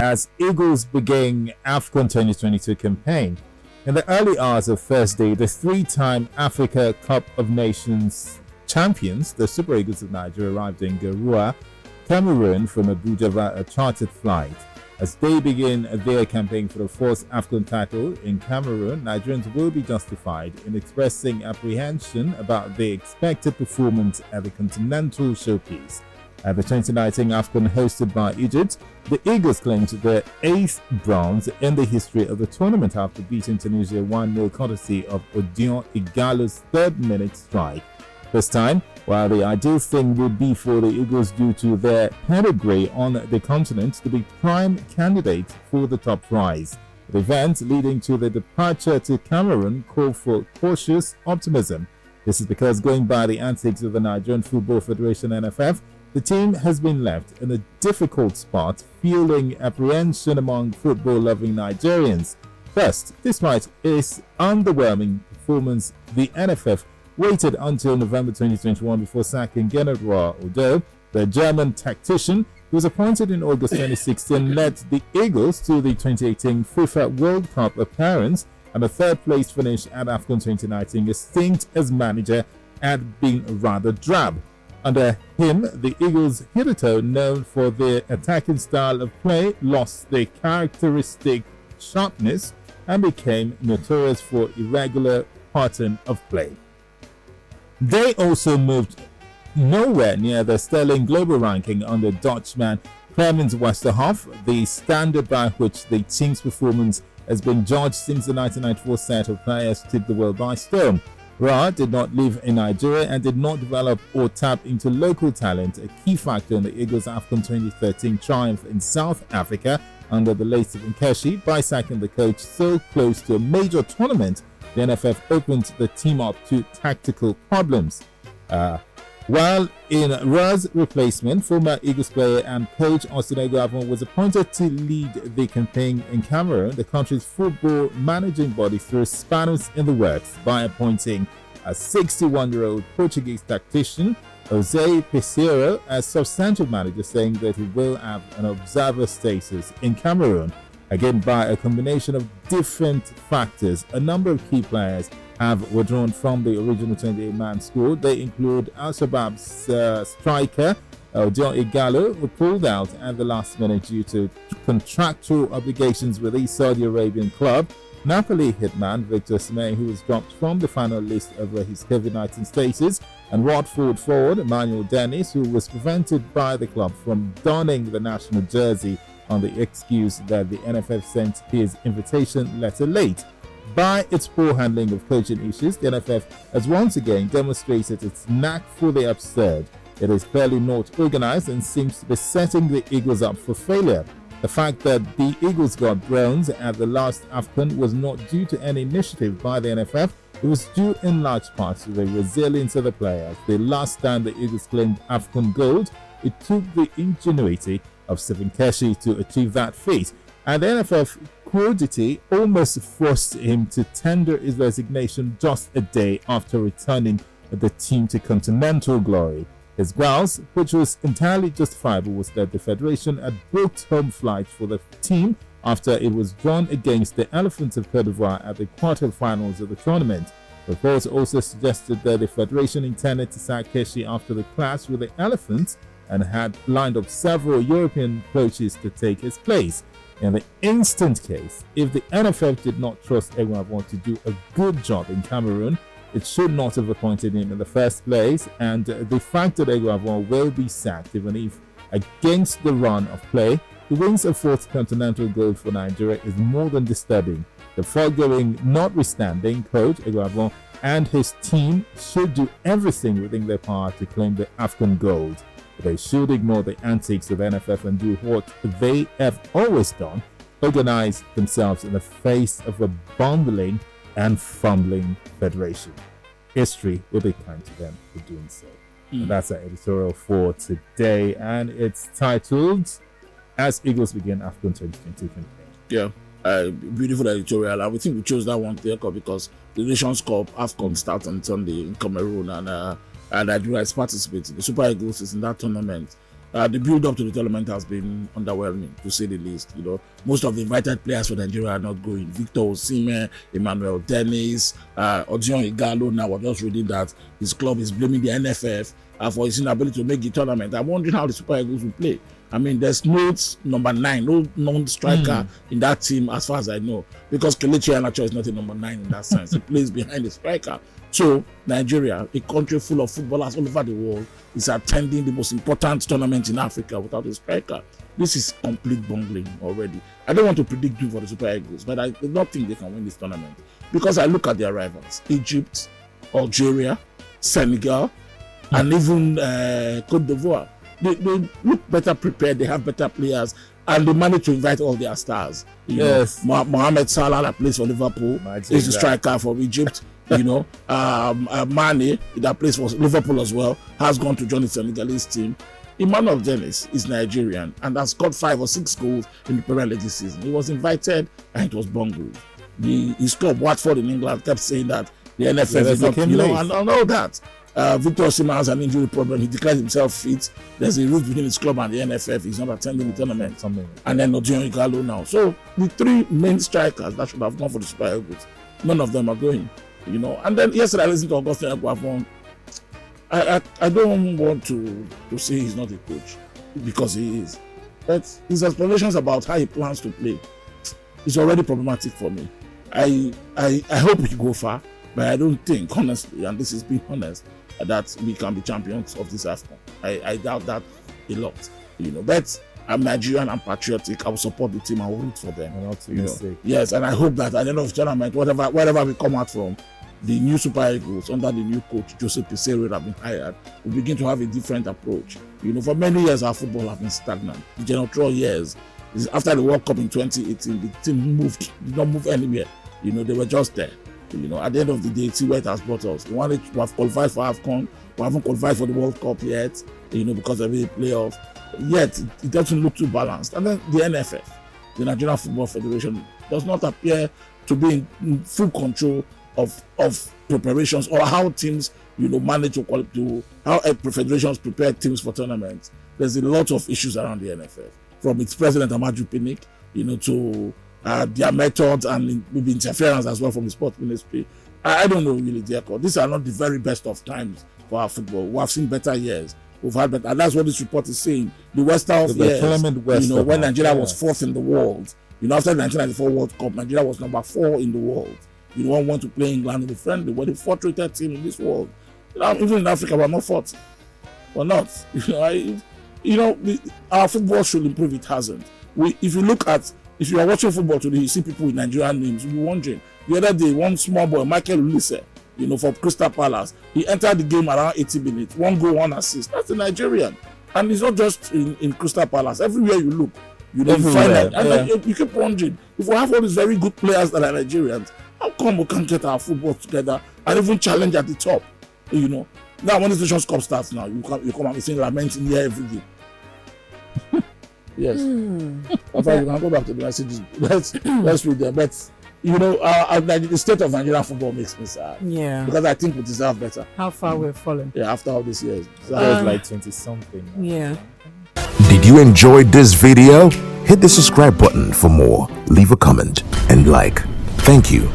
as Eagles begin AFCON 2022 campaign. In the early hours of Thursday, the three-time Africa Cup of Nations champions, the Super Eagles of Nigeria, arrived in Garoua, Cameroon from Abuja via a chartered flight. As they begin their campaign for the fourth AFCON title in Cameroon, Nigerians will be justified in expressing apprehension about their expected performance at the Continental Showpiece. At the 2019 AFCON hosted by Egypt, the Eagles claimed their eighth bronze in the history of the tournament after beating Tunisia 1-0 courtesy of Odion Igalo's third-minute strike. This time, while the ideal thing would be for the Eagles due to their pedigree on the continent to be prime candidates for the top prize. The event leading to the departure to Cameroon called for cautious optimism. This is because, going by the antics of the Nigerian Football Federation (NFF), the team has been left in a difficult spot, fueling apprehension among football-loving Nigerians. First, despite its underwhelming performance, the NFF waited until November 2021 before sacking General Odo. The German tactician, who was appointed in August 2016, led the Eagles to the 2018 FIFA World Cup appearance and a third-place finish at AFCON 2019. His stint as manager had been rather drab. Under him, the Eagles, hitherto known for their attacking style of play, lost their characteristic sharpness and became notorious for irregular pattern of play. They also moved nowhere near the sterling global ranking under Dutchman Clemens Westerhoff, the standard by which the team's performance has been judged since the 1994 set of players took the world by storm. Ra did not live in Nigeria and did not develop or tap into local talent, a key factor in the Eagles' AFCON 2013 triumph in South Africa under the late Stephen Keshi. By sacking the coach so close to a major tournament, the NFF opened the team up to tactical problems. While in Ra's replacement, former Eagles player and coach Austin Eguavoen was appointed to lead the campaign in Cameroon, the country's football managing body threw spanners in the works by appointing a 61-year-old Portuguese tactician, Jose Peseiro, as substantive manager, saying that he will have an observer status in Cameroon. Again, by a combination of different factors, a number of key players have withdrawn from the original 28-man squad. They include Al-Shabaab's striker, Odion Igalo, who pulled out at the last minute due to contractual obligations with the Saudi Arabian club, Napoli hitman Victor Osimhen, who was dropped from the final list over his COVID-19 status, and Watford forward Emmanuel Dennis, who was prevented by the club from donning the national jersey on the excuse that the NFF sent his invitation letter late. By its poor handling of coaching issues, the NFF has once again demonstrated its knack for the absurd. It is clearly not organized and seems to be setting the Eagles up for failure. The fact that the Eagles got bronze at the last AFCON was not due to any initiative by the NFF. It was due in large part to the resilience of the players. The last time the Eagles claimed AFCON gold, it took the ingenuity of Stephen Keshi to achieve that feat, and the NFF crudity almost forced him to tender his resignation just a day after returning the team to continental glory. His grounds, which was entirely justifiable, was that the Federation had booked home flights for the team after it was drawn against the Elephants of Cote d'Ivoire at the quarterfinals of the tournament. Reports also suggested that the Federation intended to sack Keshi after the clash with the Elephants and had lined up several European coaches to take his place. In the instant case, if the NFF did not trust Eguavoen to do a good job in Cameroon, it should not have appointed him in the first place, and the fact that Eguavoen will be sacked, even if against the run of play, he wins a fourth continental gold for Nigeria, is more than disturbing. The foregoing notwithstanding, coach Eguavoen and his team should do everything within their power to claim the AFCON gold. They should ignore the antics of NFF and do what they have always done, organize themselves in the face of a bungling and fumbling federation. History will be kind to them for doing so. And that's our editorial for today, and it's titled As Eagles Begin AFCON 2022 Campaign. Yeah, beautiful editorial. I think we chose that one because the Nations Cup AFCON starts on Sunday in Cameroon, and Nigeria is participating. The Super Eagles is in that tournament. The build-up to the tournament has been underwhelming, to say the least. Most of the invited players for Nigeria are not going. Victor Osimhen, Emmanuel Dennis, Odion Igalo. Now we're just reading that his club is blaming the NFF for his inability to make the tournament. I'm wondering how the Super Eagles will play. I mean, there's no number 9, no non-striker in that team as far as I know, because Kelechi Iheanacho is not a number 9 in that sense. He plays behind the striker. So Nigeria, a country full of footballers all over the world, is attending the most important tournament in Africa without a striker. This is complete bungling already. I don't want to predict doom for the Super Eagles, but I do not think they can win this tournament, because I look at their rivals: Egypt, Algeria, Senegal, and even Cote d'Ivoire. They look better prepared, they have better players, and they manage to invite all their stars. Yes. Mohamed Salah, that plays for Liverpool, is the striker for Egypt. Mane, that plays for Liverpool as well, has gone to join the Senegalese team. Emmanuel Dennis is Nigerian and has scored 5 or 6 goals in the Premier League this season. He was invited and it was bungled. His club, Watford in England, kept saying that the NFF is not, and all that. Victor Osimhen has an injury problem. He declared himself fit. There's a rift between his club and the NFF. He's not attending the tournament. And then Odion Igalo now. So the 3 main strikers that should have gone for the Super Eagles, none of them are going. And then yesterday I listened to Augustine Eguavoen. I don't want to say he's not a coach, because he is. But his explanations about how he plans to play is already problematic for me. I hope we go far, but I don't think, honestly, and this is being honest, that we can be champions of this AFCON. I doubt that a lot. But I'm Nigerian, I'm patriotic, I will support the team, I will root for them. Yes, and I hope that at the end of the tournament, whatever we come out from, the new Super Eagles under the new coach Jose Peseiro have been hired, will begin to have a different approach. For many years our football has been stagnant. The Genotro years, after the World Cup in 2018, the team did not move anywhere. They were just there. At the end of the day, see where it has brought us. We have qualified for AFCON, we haven't qualified for the World Cup yet, because of the playoff. Yet it doesn't look too balanced. And then the NFF, the Nigerian Football Federation, does not appear to be in full control of preparations, or how teams manage to how federations prepare teams for tournaments. There's a lot of issues around the NFF, from its president Amaju Pinnick, to their methods and maybe interference as well from the sports ministry. I don't know really, dear God. These are not the very best of times for our football. We have seen better years. We've had better, and that's what this report is saying. The West half years, when Nigeria was 4th in the world. After the 1994 World Cup, Nigeria was number 4 in the world. Want to play England in the friendly. We're the 4th-rated team in this world. Even in Africa, we're not 4th. We're not. Our football should improve. It hasn't. If you are watching football today, you see people with Nigerian names, you'll be wondering. The other day, one small boy, Michael Ulisse, for Crystal Palace, he entered the game around 80 minutes. 1 goal, 1 assist. That's a Nigerian. And it's not just in Crystal Palace. Everywhere you look, you find that. And you keep wondering, if we have all these very good players that are Nigerians, how come we can't get our football together and even challenge at the top? Now when the Nations Cup starts now, you come and sing lamenting here every day. Yes. After you can go back to the messages. Let's read them. But the state of Nigerian football makes me sad. Yeah. Because I think we deserve better. How far we've fallen. Yeah, after all these years. That was like 20-something. Yeah. Did you enjoy this video? Hit the subscribe button for more. Leave a comment and like. Thank you.